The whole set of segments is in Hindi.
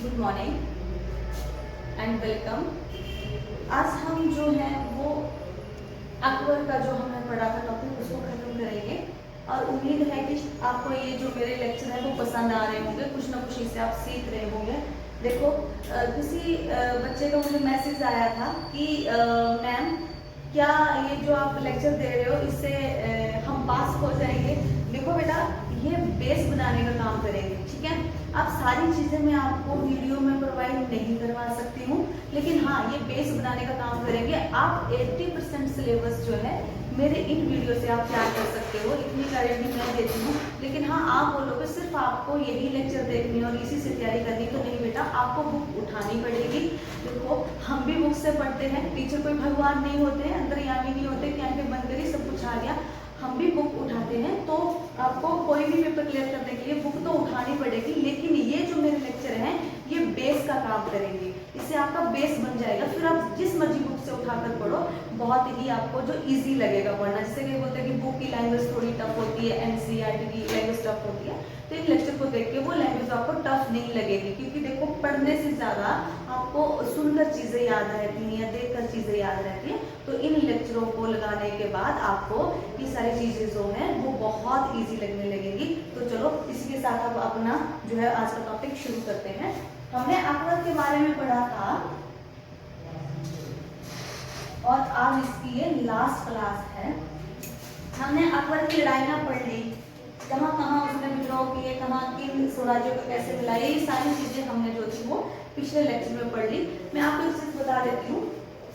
Good morning and welcome. आज हम जो है वो अकबर का जो हमने पढ़ा था टॉपिक उसको खत्म करेंगे और उम्मीद है कि आपको ये जो मेरे लेक्चर है वो पसंद आ रहे होंगे, कुछ ना कुछ इससे आप सीख रहे होंगे। देखो किसी बच्चे का मुझे मैसेज आया था कि मैम क्या ये जो आप लेक्चर दे रहे हो इससे हम पास हो जाएंगे। देखो बेटा, ये बेस बनाने का काम करेंगे, ठीक है। अब सारी चीजें मैं आपको वीडियो में प्रोवाइड नहीं करवा सकती हूँ, लेकिन हाँ ये बेस बनाने का काम करेंगे। आप 80% सिलेबस जो है मेरे इन वीडियो से आप तैयार कर सकते हो, इतनी गारंटी मैं देती हूँ। लेकिन हाँ आप बोलोगे सिर्फ आपको यही लेक्चर देखनी और इसी से तैयारी करनी, तो नहीं बेटा, आपको बुक उठानी पड़ेगी। देखो हम भी बुक से पढ़ते हैं, टीचर कोई भगवान नहीं होते, अंतर्यामी नहीं होते कि आंखें बंद करी सब कुछ आ गया। हम भी बुक उठाते हैं, तो आपको कोई भी पेपर क्लियर करने के लिए बुक तो उठानी पड़ेगी। लेकिन ये जो मेरे लेक्चर हैं ये बेस का काम करेंगे, इससे आपका बेस बन जाएगा। फिर आप जिस मर्जी बुक से उठाकर पढ़ो, बहुत ही आपको जो इजी लगेगा पढ़ना। जैसे कि बोलते हैं कि बुक की लैंग्वेज थोड़ी टफ होती है, एनसीईआरटी की लैंग्वेज टफ होती है, तो इन लेक्चर को देख के वो लैंग्वेज आपको टफ नहीं लगेगी। क्योंकि देखो पढ़ने से ज्यादा आपको सुनकर चीजें याद रहती हैं या देखकर चीजें याद रहती हैं। तो इन लेक्चरों को लगाने के बाद आपको ये सारी चीजें जो हैं वो बहुत इजी लगने लगेंगी। तो चलो इसी के साथ अब अपना जो है आज का टॉपिक शुरू करते हैं। हमने अकबर के बारे में पढ़ा था और आज इसकी ये लास्ट क्लास है। हमने अकबर की लड़ाइयां पढ़ ली, कहाँ कहाँ उसने विद्रोह किए, कहाँ किन स्वराज्यों को कैसे मिलाया, ये सारी चीजें हमने जो थी वो पिछले लेक्चर में पढ़ ली। मैं आपको एक चीज बता देती हूँ,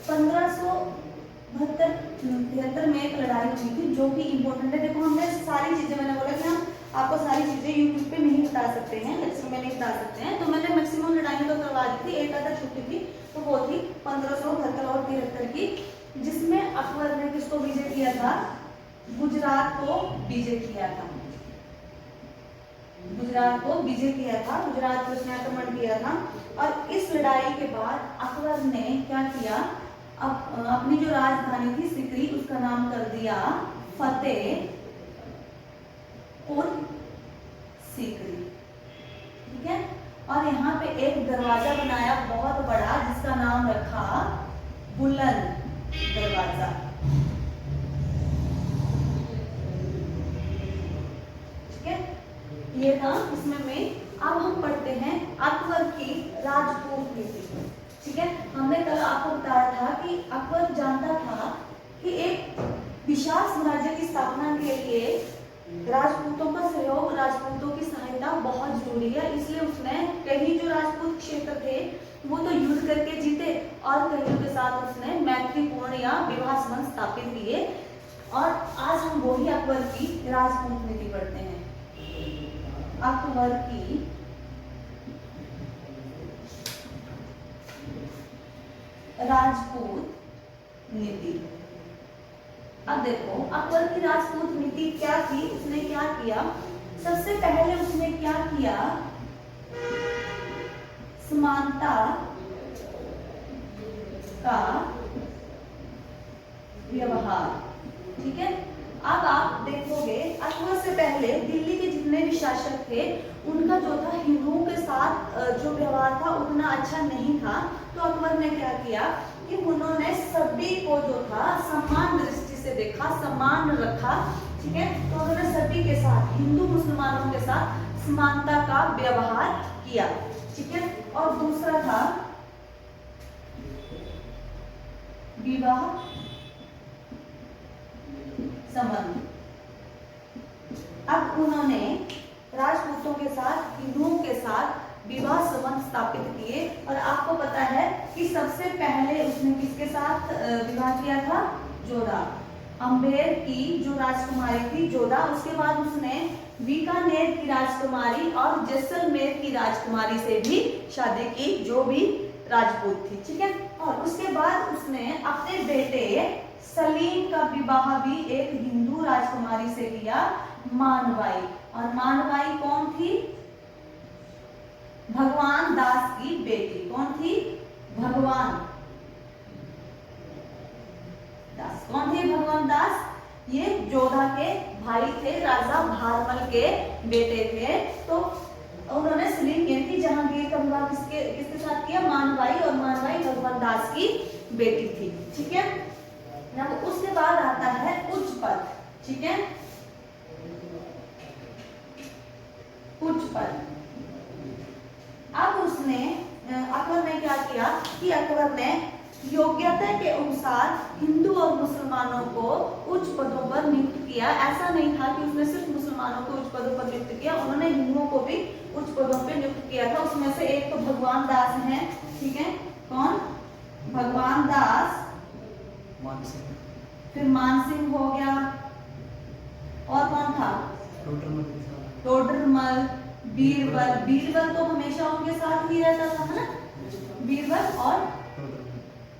1572-73 में एक लड़ाई हुई थी जो कि इम्पोर्टेंट है। देखो हमने सारी चीजें, मैंने बोला कि हम आपको सारी चीजें यूट्यूब पे नहीं बता सकते हैं, लेक्चर में नहीं बता सकते हैं, तो मैंने मैक्सिमम लड़ाइयां तो करवा दी थी। एक आधा छुट्टी थी, तो वो थी 1572 और 73 की, जिसमें अकबर ने किसको विजय किया था? गुजरात को विजय किया था। गुजरात को विजय किया था, गुजरात पर उसने आक्रमण किया था। और इस लड़ाई के बाद अकबर ने क्या किया? अपनी जो राजधानी थी सिकरी, उसका नाम कर दिया फतेहपुर सिकरी, ठीक है। और यहाँ पे एक दरवाजा बनाया बहुत बड़ा, जिसका नाम रखा बुलंद दरवाजा, ठीक है। ये था इसमें में। अब हम पढ़ते हैं अकबर की राजपूत नीति, ठीक है। हमने कल आपको बताया था कि अकबर जानता था कि एक विशाल साम्राज्य की स्थापना के लिए राजपूतों का सहयोग, राजपूतों की सहायता बहुत जरूरी है। इसलिए उसने कई जो राजपूत क्षेत्र थे वो तो युद्ध करके जीते, और कईयों के साथ उसने मैत्रीपूर्ण या विवाह संबंध स्थापित किए। और आज हम वही अकबर की राजपूत नीति पढ़ते हैं। अकबर की राजपूत नीति। अब देखो अकबर की राजपूत नीति क्या थी, उसने क्या किया? सबसे पहले उसने क्या किया? समानता का व्यवहार, ठीक है। अब आप देखोगे अकबर से पहले दिल्ली के जितने भी शासक थे उनका जो था हिंदुओं के साथ जो व्यवहार था उतना अच्छा नहीं था। तो अकबर ने क्या किया कि उन्होंने सभी को जो था समान दृष्टि से देखा, समान रखा, ठीक है। तो उन्होंने सभी के साथ, हिंदू मुसलमानों के साथ समानता का व्यवहार किया, ठीक है। और दूसरा था विवाह संबंध। अब उन्होंने राजपूतों के साथ, हिंदुओं के साथ विवाह संबंध स्थापित किए। और आपको पता है कि सबसे पहले उसने किसके साथ विवाह किया था? जोधा, अम्बेर की जो राजकुमारी थी जोधा। उसके बाद उसने बीकानेर की राजकुमारी और जैसलमेर की राजकुमारी से भी शादी की, जो भी राजपूत थी, ठीक है। और उसके बाद उसने अपने बेटे सलीम का विवाह भी एक हिंदू राजकुमारी से किया, मानबाई। और मानबाई कौन थी? भगवान दास की बेटी। कौन थी? भगवान दास। कौन थे भगवान दास? ये जोधा के भाई थे, राजा भारमल के बेटे थे। तो उन्होंने शिलिंगियन की जहांगीर का विवाह किसके साथ किया? मानबाई, और मानबाई भगवान दास की बेटी थी। ठीक है ना। उसके बाद आता है उच्च पद। ठीक है, उच्च पद। अब उसने अकबर ने क्या किया कि अकबर ने योग्यता के अनुसार हिंदू और मुसलमानों को उच्च पदों पर नियुक्त किया। ऐसा नहीं था कि उसने सिर्फ मुसलमानों को उच्च पदों पर नियुक्त किया, उन्होंने हिंदुओं को भी उच्च पदों पर नियुक्त किया था। उसमें से एक तो भगवान दास हैं। ठीक है, कौन? भगवान दास, फिर मान सिंह हो गया, और कौन था? टोडरमल, बीरबल। बीरबल तो हमेशा उनके साथ ही रहता था, है ना? बीरबल और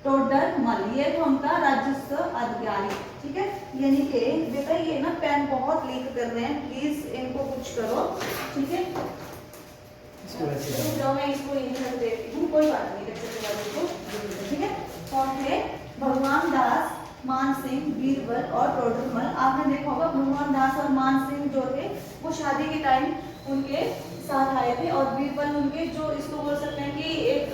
टोडरमल, ये तो उनका राजस्व अधिकारी। ठीक है, यानी कि बेटा ये ना पेन बहुत लीक कर रहे हैं, प्लीज इनको कुछ करो। ठीक है, जो मैं इसको यही रख देती हूँ, कोई बात नहीं, को। ठीक है, कौन थे? भगवान दास, मान सिंह, बीरबल और टोडरमल। आपने देखा होगा भगवान दास और मान सिंह जो थे वो शादी के टाइम उनके साथ आए थे, और बीरबल उनके जो इसको बोल सकते हैं कि एक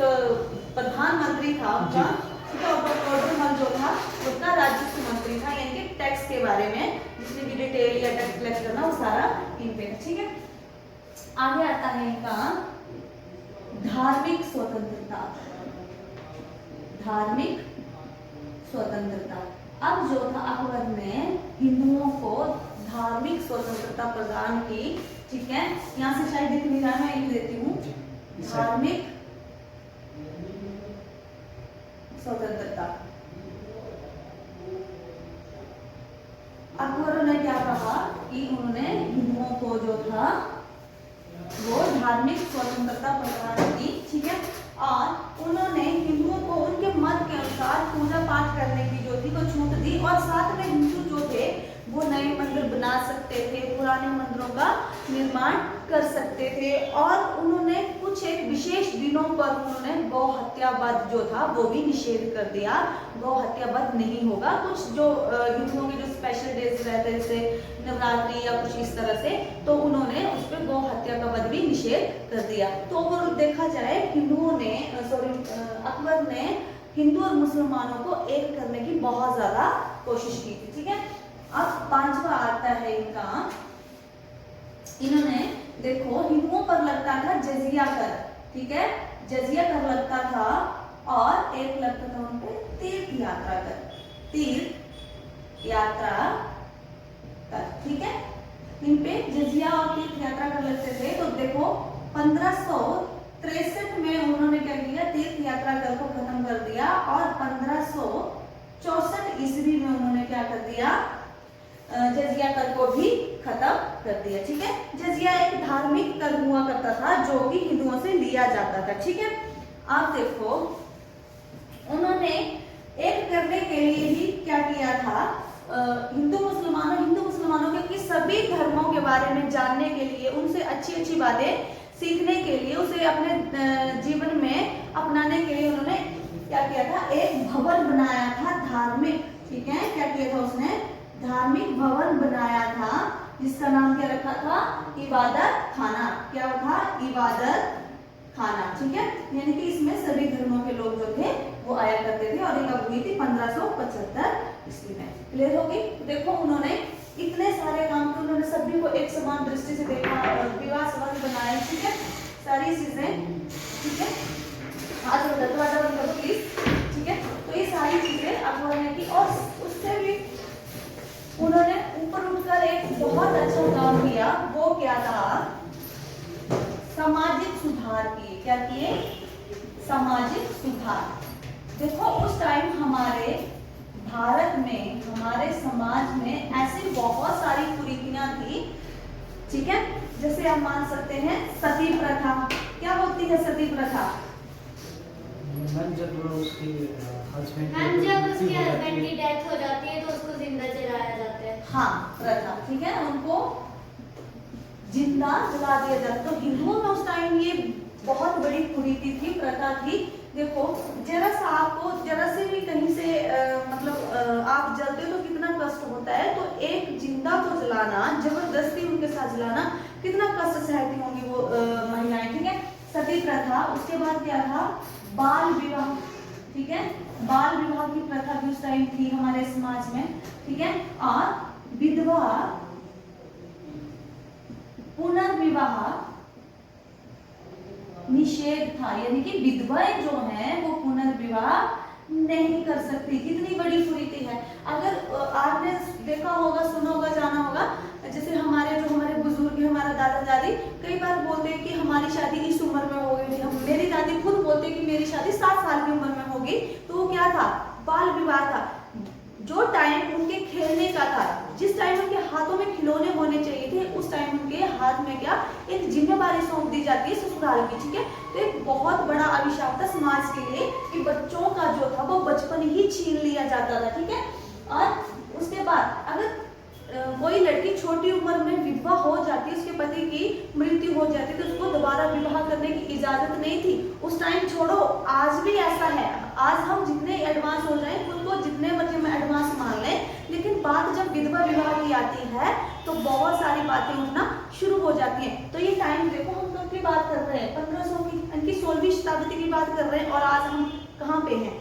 प्रधानमंत्री था उनका। ठीक है, और टोडरमल जो था उसका राजस्व मंत्री था, यानी कि टैक्स के बारे में जितनी भी डिटेल या टैक्स कलेक्ट करना वो सारा इन पे। ठीक है, आगे आता है इनका धार्मिक स्वतंत्रता। धार्मिक स्वतंत्रता। अब जो था अकबर ने हिंदुओं को धार्मिक स्वतंत्रता प्रदान की। ठीक है, यहाँ से शायद दिख नहीं रहा, मैं लिख देती हूँ, धार्मिक स्वतंत्रता। अकबर ने क्या कहा कि उन्होंने हिंदुओं को जो था वो धार्मिक स्वतंत्रता प्रदान की। ठीक है, और उन्होंने हिंदुओं को उनके मत के अनुसार पूजा पाठ करने की जो थी वो छूट दी, और साथ में हिंदू जो थे वो नए मंदिर बना सकते थे, पुराने मंदिरों का निर्माण कर सकते थे, और उन्होंने कुछ एक विशेष दिनों पर उन्होंने गौ हत्या वध जो था वो भी निषेध कर दिया। गौ हत्या वध नहीं होगा। कुछ जो हिंदुओं के जो स्पेशल डेज रहते हैं जैसे नवरात्रि या कुछ इस तरह से, तो उन्होंने उस पर गौ हत्या का वध भी निषेध कर दिया। तो ओवरऑल देखा जाए हिंदुओं ने अकबर ने हिंदू और मुसलमानों को एक करने की बहुत ज्यादा कोशिश की थी। ठीक है, अब पांचवा आता है इनका, इन्होंने देखो हिंदुओं पर लगता था जजिया कर। ठीक है, जजिया कर लगता था, और एक लगता था उन पे तीर्थ यात्रा कर। तीर्थ यात्रा कर। ठीक है, इन पे जजिया और तीर्थ यात्रा कर लगते थे। तो देखो 1563 में उन्होंने क्या किया? तीर्थ यात्रा कर को खत्म कर दिया, और 1564 ईस्वी में उन्होंने क्या कर दिया? जजिया कर को भी खत्म कर दिया। ठीक है, जजिया एक धार्मिक कर हुआ करता था जो कि हिंदुओं से लिया जाता था। ठीक है, आप देखो उन्होंने एक करने के लिए ही क्या किया था? हिंदू मुसलमानों के सभी धर्मों के बारे में जानने के लिए, उनसे अच्छी अच्छी बातें सीखने के लिए, उसे अपने जीवन में अपनाने के लिए उन्होंने क्या किया था? एक भवन बनाया था धार्मिक। ठीक है, क्या किया था उसने? धार्मिक भवन बनाया था, जिसका नाम क्या रखा था? इबादत खाना। क्या था? इबादत खाना। ठीक है, यानी कि इसमें सभी धर्मों के लोग जो थे वो आया करते थे, और ये कब हुई थी? 1575 ईस्वी में। क्लियर हो गई? देखो उन्होंने इतने सारे काम किए, उन्होंने सभी को एक समान दृष्टि से देखा, विवाह संबंध बनाए। ठीक है, सारी चीजें। ठीक है, आज दरवाजा बंद करो प्लीज। ठीक है, तो ये सारी चीजें अकबर ने की, और उससे भी उन्होंने ऊपर उठकर एक बहुत अच्छा काम किया। वो क्या था? सामाजिक सुधार किए। क्या किए? सामाजिक सुधार। देखो उस टाइम हमारे भारत में, हमारे समाज में ऐसी बहुत सारी कुरीतियां थी। ठीक है, जैसे आप मान सकते हैं सती प्रथा। क्या होती है सती प्रथा? जब उसकी हस्बैंड की डेथ हो जाती है तो उसको जिंदा जलाया जाता है। हाँ, प्रथा। ठीक है, उनको जिंदा जला दिया जाता। तो हिंदुओं में उस टाइम ये बहुत बड़ी कुरीति थी, प्रथा थी। देखो जरा सा आपको जरा से भी कहीं से आप जलते हो तो कितना कष्ट होता है। तो एक जिंदा को जलाना, जबरदस्ती उनके साथ जलाना, कितना कष्ट सहती होंगी वो महिलाएं, ठीक है। सती प्रथा, उसके बाद क्या था, बाल विवाह, ठीक है, बाल विवाह की प्रथा भी उस टाइम थी हमारे समाज में, ठीक है। और विधवा पुनर्विवाह निषेध था, यानी कि विधवाएं जो हैं वो पुनर्विवाह नहीं कर सकती। कितनी बड़ी कुरीति है। अगर आपने देखा होगा, सुना होगा, जाना होगा, जैसे हमारे बुजुर्ग हैं, हमारा दादा दादी कई बार बोलते हैं कि हमारी शादी इस उम्र में हो गई थी। मेरी दादी खुद बोलते हैं कि मेरी शादी 7 साल की उम्र में होगी। तो वो क्या था, बाल विवाह था। जो टाइम उनके खेलने का था, जिस टाइम उनके हाथों में खिलौने होने चाहिए थे, उस टाइम उनके हाथ में क्या, एक जिम्मेदारी सौंप दी जाती है ससुराल की, ठीक है। तो एक बहुत बड़ा अभिशाप था समाज के लिए कि बच्चों का जो था वो बचपन ही छीन लिया जाता था, ठीक है। और उसके बाद अगर कोई लड़की छोटी उम्र में विधवा हो जाती, उसके पति की मृत्यु हो जाती, तो उसको दोबारा विवाह करने की इजाजत नहीं थी उस टाइम। छोड़ो, आज भी ऐसा है। आज हम जितने एडवांस हो जाए, खुद को जितने मर्जी में एडवांस मान लें, लेकिन बात जब विधवा विवाह की आती है तो बहुत सारी बातें उठना शुरू हो जाती हैं। तो ये टाइम देखो, हम कब की बात कर रहे हैं, 1500 की, इनकी 16वीं शताब्दी की बात कर रहे हैं, और आज हम कहाँ पे हैं,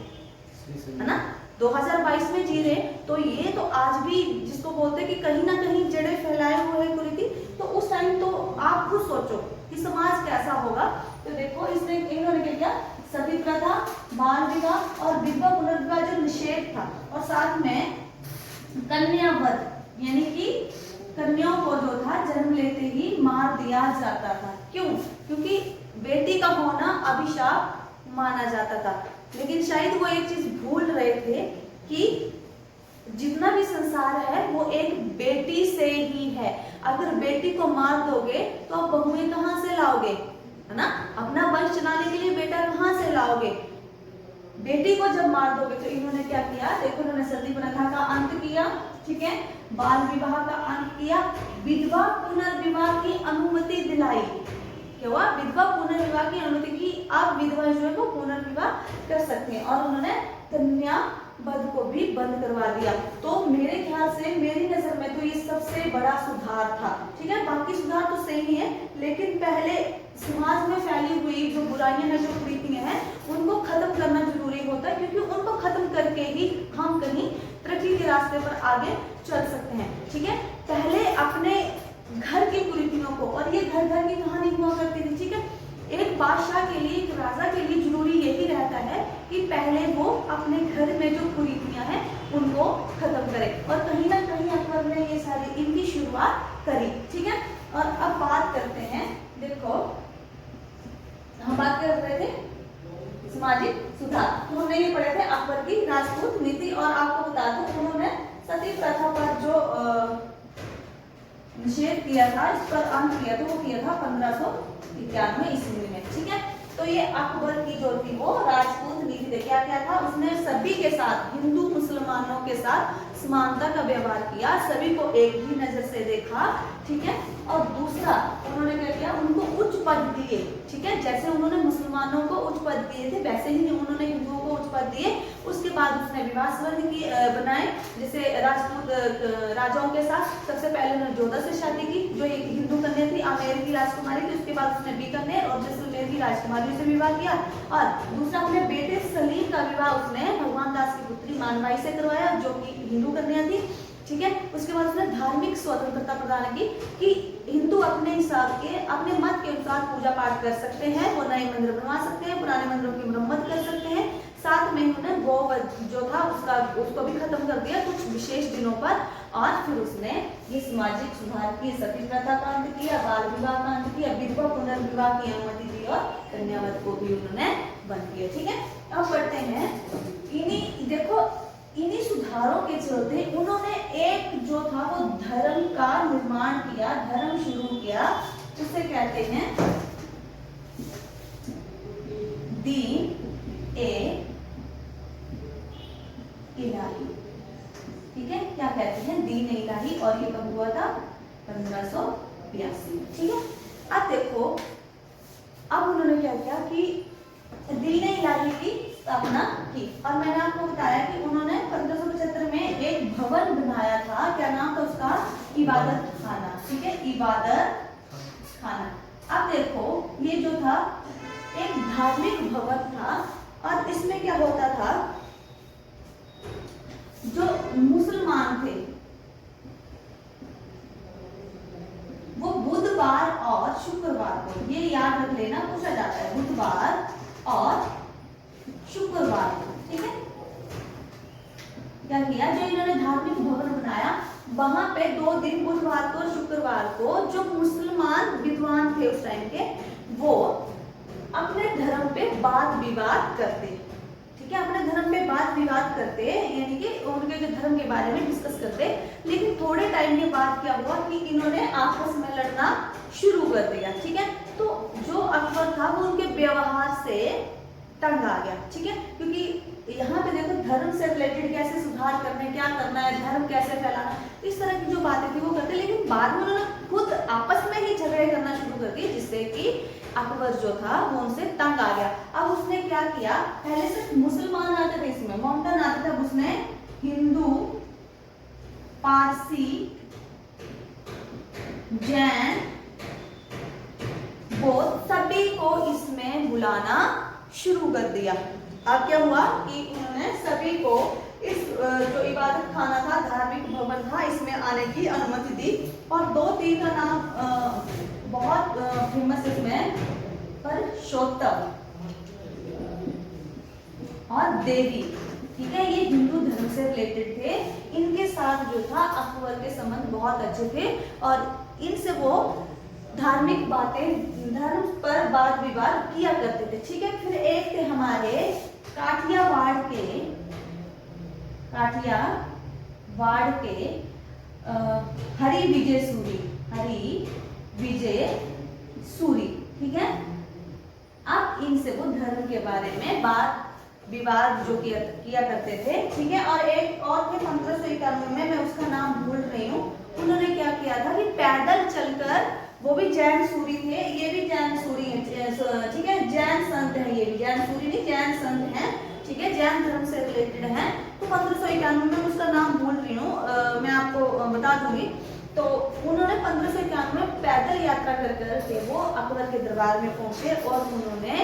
है ना, 2022 में जी रहे। तो ये तो आज भी जिसको बोलते हैं कि कहीं ना कहीं जड़ें फैलाए हुए है कुरीति। तो उस टाइम तो आप खुद सोचो कि समाज कैसा होगा। तो देखो इसने इन्होंने क्या किया, सती प्रथा, बाल विवाह और विधवा पुनर्विवाह जो निषेध था, और साथ में कन्यावध, यानी कि कन्याओं को जो था जन्म लेते ही मार दिया जाता था। क्यों? क्योंकि बेटी का होना अभिशाप माना जाता था। लेकिन शायद वो एक चीज भूल रहे थे कि जितना भी संसार है वो एक बेटी से ही है। अगर बेटी को मार दोगे तो आप बहुएं कहां से लाओगे, है ना, अपना वंश चलाने के लिए बेटा कहां से लाओगे। बेटी को जब मार दोगे, तो इन्होंने क्या किया, देखो इन्होंने सती प्रथा का अंत किया, ठीक है, बाल विवाह का अंत किया, विधवा पुनर्विवाह की अनुमति दिलाई। क्या हुआ, विधवा पुनर्विवाह की अनुमति की, आप विधवा जो है वो पुनर्विवाह कर सकते हैं। और उन्होंने कन्यावध को भी बंद करवा दिया। तो मेरे ख्याल से, मेरी नजर में तो ये सबसे बड़ा सुधार था, ठीक है। बाकी सुधार तो सही है, लेकिन पहले समाज में फैली हुई जो बुराइयां हैं, जो कुरीतियां हैं, उनको खत्म करना जरूरी होता है, क्योंकि उनको खत्म करके ही हम कहीं तरक्की के रास्ते पर आगे चल सकते हैं, ठीक है। पहले अपने घर की कुरीतियों को, और ये घर घर की कहानी हुआ करती थी, ठीक है। एक बादशाह के लिए, एक राजा के लिए जरूरी यही रहता है कि पहले वो अपने घर में जो कुरीतियां हैं उनको खत्म करे, और कहीं ना कहीं अकबर ने ये सारी इनकी शुरुआत करी, ठीक है। और अब बात करते हैं, देखो हम बात कर रहे थे सामाजिक सुधार, तो हमने ये पढ़े थे अकबर की राजपूत नीति। और आपको बता दूं, उन्होंने सती प्रथा पर जो निषेध किया था, इस पर अंत किया था, वो किया था 1591 ईस्वी में, ठीक है। तो ये अकबर की जो थी वो राजपूत नीति थी। क्या क्या था, उसने सभी के साथ, हिंदू मुसलमानों के साथ समानता का व्यवहार किया, सभी को एक ही नजर से देखा, ठीक है। और दूसरा उन्होंने क्या किया, उनको उच्च पद दिए, ठीक है। जैसे उन्होंने मुसलमानों को उच्च पद दिए थे, वैसे ही उन्होंने हिंदुओं को उच्च पद दिए। उसके बाद उसने विवाह संबंध की बनाए, जैसे राजपूत राजाओं के साथ सबसे पहले उन्होंने जोधा से शादी की, जो एक हिंदू कन्या थी, आमेर की राजकुमारी थी। उसके बाद उसने बीकानेर और जैसलमेर की राजकुमारी से विवाह किया। और दूसरा अपने बेटे सलीम का विवाह उसने भगवान दास की पुत्री मानबाई से करवाया, जो कि हिंदू कन्या थी, ठीक है। उसके बाद उसने धार्मिक स्वतंत्रता प्रदान की कि हिंदू अपने हिसाब के, अपने मत के अनुसार पूजा पाठ कर सकते हैं, वो नए मंदिर बनवा सकते हैं, पुराने मंदिरों की मरम्मत कर सकते हैं। साथ में उन्होंने गौवध जो था उसको भी खत्म कर दिया कुछ विशेष दिनों पर। और फिर उसने ये सामाजिक सुधार की, सती प्रथा का अंत किया, बाल विवाह का अंत किया, विधवा पुनर्विवाह की अनुमति दी, और कन्यावध को भी उन्होंने बंद किया, ठीक है। अब बढ़ते हैं, इन्हीं सुधारों के चलते उन्होंने एक जो था वो धर्म का निर्माण किया, धर्म शुरू किया, उसे कहते हैं दीन ए इलाही, ठीक है। क्या कहते हैं, दीन ए इलाही। और ये कब हुआ था, 1582, ठीक है। अब देखो, अब उन्होंने क्या किया कि दीन ए इलाही की स्थापना की। और मैंने आपको बताया कि उन्होंने 1575 में एक भवन बनाया था, क्या नाम था उसका, इबादत खाना, ठीक है, इबादत धार्मिक भवन था और इसमें क्या होता था, जो मुसलमान थे वो बुधवार और शुक्रवार को, ये याद रख लेना, पूछा जाता है बुधवार और शुक्रवार को, ठीक है। क्या किया, जो इन्होंने धार्मिक भवन बनाया वहां पे 2 दिन बुधवार को शुक्रवार को जो मुसलमान विद्वान थे उस टाइम के, वो अपने धर्म पे वाद विवाद करते, ठीक है, अपने धर्म पे वाद विवाद करते, यानी कि उनके जो धर्म के बारे में डिस्कस करते। लेकिन थोड़े टाइम के बाद क्या हुआ कि इन्होंने आपस में लड़ना शुरू कर दिया, ठीक है। तो जो अकबर था वो उनके व्यवहार से तंग आ गया, ठीक है, क्योंकि यहाँ पे देखो धर्म से रिलेटेड कैसे सुधार करना है, क्या करना है, धर्म कैसे फैलाना, इस तरह की जो बातें थी वो करते। लेकिन बाद में उन्होंने खुद आपस में ही झगड़े करना शुरू कर दिए, जिससे कि अकबर जो था वो उनसे तंग आ गया। अब उसने क्या किया, पहले सिर्फ मुसलमान आते थे इसमें, मॉन्टन आते थे, उसने हिंदू, पारसी, जैन, बौद्ध सभी को इसमें बुलाना शुरू कर दिया। अब क्या हुआ कि उन्होंने सभी को इस जो इबादत खाना था, धार्मिक भवन था, इसमें आने की अनुमति दी। और 2-3 का नाम बहुत फेमस इसमें, परशोत्तम और देवी, ठीक है, ये हिंदू धर्म से रिलेटेड थे। इनके साथ जो था अकबर के संबंध बहुत अच्छे थे और इनसे वो धार्मिक बातें, धर्म पर वाद विवाद किया करते थे, ठीक है। फिर एक थे हमारे काठियावाड़ के हरि विजय सूरी, ठीक है। अब इनसे वो धर्म के बारे में बात विवाद जो किया करते थे, ठीक है। और एक और थे 1591 में, मैं उसका नाम भूल रही हूँ, उन्होंने क्या किया था कि पैदल चलकर, वो भी जैन सूरी थे, ये भी जैन सूरी है, ठीक है, जैन संत है, ये भी जैन सूरी नहीं, जैन संत हैं, ठीक है, जैन धर्म से रिलेटेड है। तो 1591 में उसका नाम भूल रही हूँ, मैं आपको बता दूंगी। तो उन्होंने 1591 में पैदल यात्रा कर करके वो अकबर के दरबार में पहुंचे और उन्होंने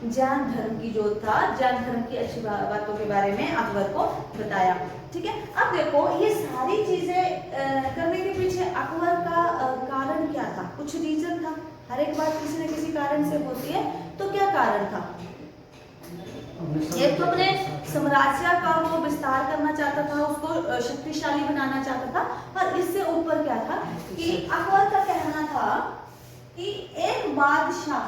जैन धर्म की जो था, जैन धर्म की अच्छी बातों के बारे में अकबर को बताया, ठीक है। अब देखो ये सारी चीजें करने के पीछे अकबर का कारण क्या था, कुछ रीजन था। हर एक बात किसी न किसी कारण से होती है, तो क्या कारण था? एक तो अपने साम्राज्य का वो विस्तार करना चाहता था, उसको शक्तिशाली बनाना चाहता था। और इससे ऊपर क्या था कि अकबर का कहना था कि एक बादशाह,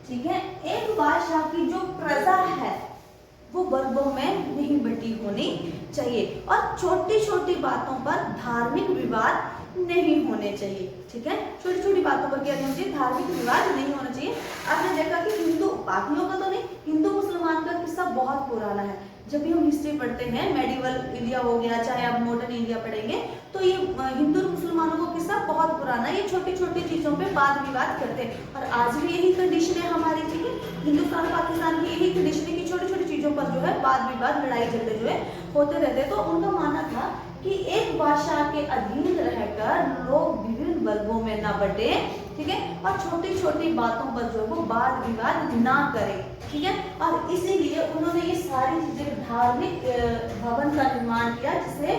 ठीक है, एक बादशाह की जो प्रजा है वो वर्गों में नहीं बटी होनी चाहिए और छोटी छोटी बातों पर धार्मिक विवाद नहीं होने चाहिए, ठीक है। छोटी छोटी बातों पर क्या नहीं चाहिए, धार्मिक विवाद नहीं होना चाहिए। आपने देखा कि हिंदू, बाकियों का तो नहीं, हिंदू मुसलमान का किस्सा बहुत पुराना है। जब भी हम हिस्ट्री पढ़ते हैं, मेडिवल इंडिया हो गया, चाहे आप मॉडर्न इंडिया पढ़ेंगे, तो ये हिंदू मुसलमानों का किस्सा बहुत पुराना है। ये छोटी छोटी चीजों पे वाद विवाद करते हैं और आज भी यही कंडीशन है हमारी, ठीक है। हिंदुस्तान पाकिस्तान की यही कंडीशन है कि छोटी छोटी चीजों पर जो है वाद विवाद, लड़ाई झगड़े जो है होते रहते। तो उनका मानना था कि एक बादशाह के अधीन रहकर लोग विभिन्न वर्गों में ना बटे, ठीक है, और छोटी छोटी बातों पर जो वो वाद विवाद ना करें, ठीक है। और इसीलिए उन्होंने ये सारी चीजें, धार्मिक भवन का निर्माण किया जिसे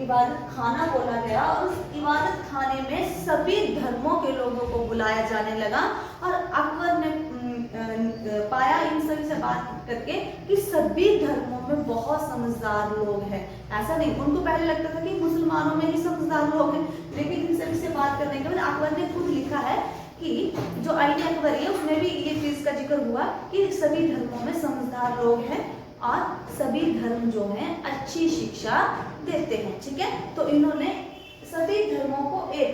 इबादत खाना बोला गया और उस इबादत खाने में सभी धर्मों के लोगों को बुलाया जाने लगा। और अकबर ने पाया इन सभी से बात करके कि सभी धर्मों में बहुत समझदार लोग हैं। ऐसा नहीं, उनको पहले लगता था कि मुसलमानों में ही समझदार लोग हैं, लेकिन इन सभी से बात करने के बाद अकबर ने खुद लिखा है कि जो आईन अकबरी है उसमें भी ये चीज का जिक्र हुआ कि सभी धर्मों में समझदार लोग हैं और सभी धर्म जो हैं अच्छी शिक्षा देते हैं, ठीक है। तो इन्होंने सभी धर्मों को एक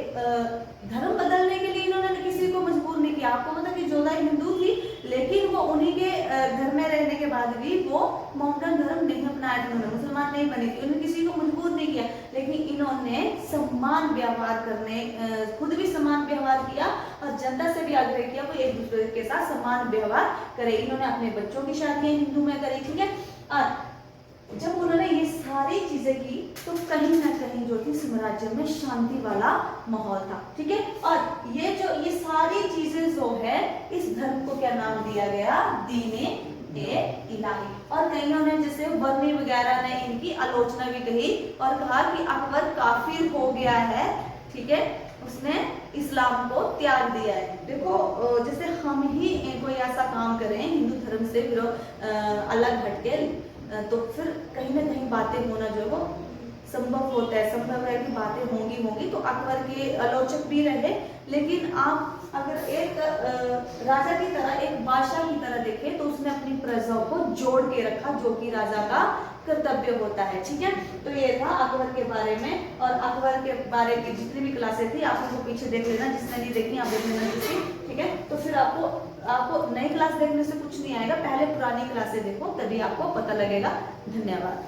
धर्म बदलने के लिए इन्होंने किसी को मजबूर नहीं किया। आपको पता कि जोधाई हिंदू थी, लेकिन वो उन्हीं के घर में रहने के बाद भी वो मॉडर्न धर्म नहीं अपनाया था, उन्होंने मुसलमान नहीं बने थे, उन्होंने किसी को मजबूर नहीं किया। लेकिन इन्होंने सम्मान व्यवहार करने, खुद भी सम्मान व्यवहार किया और जनता से भी आग्रह किया वो एक दूसरे के साथ सम्मान व्यवहार करे। इन्होंने अपने बच्चों की शादियां हिंदू में करी, ठीक है। और जब उन्होंने ये सारी चीजें की तो कहीं ना कहीं जो थी साम्राज्य में शांति वाला माहौल था, ठीक है। और ये सारी चीजें जो है इस धर्म को क्या नाम दिया गया? दीने ए इलाही। और कईयों ने जैसे वर्णी वगैरह ने इनकी आलोचना भी कही और कहा कि अकबर काफिर हो गया है, ठीक है, उसने इस्लाम को त्याग दिया है। देखो जैसे हम ही कोई ऐसा काम करें हिंदू धर्म से अलग हटके, तो फिर कहीं ना कहीं बातें होना जो है वो संभव होता है, संभव है कि बातें होंगी। तो अकबर के आलोचक भी रहे, लेकिन आप अगर एक राजा की तरह, एक बादशाह की तरह देखें तो उसने अपनी प्रजाओं को जोड़ के रखा, जो कि राजा का कर्तव्य होता है, ठीक है। तो ये था अकबर के बारे में। और अकबर के बारे की जितनी भी क्लासेस थी आप उनको पीछे देख लेना, जिसने नहीं देखी आप देख लेना किसी, ठीक है। तो फिर आपको नई क्लास देखने से कुछ नहीं आएगा, पहले पुरानी क्लासेस देखो तभी आपको पता लगेगा। धन्यवाद।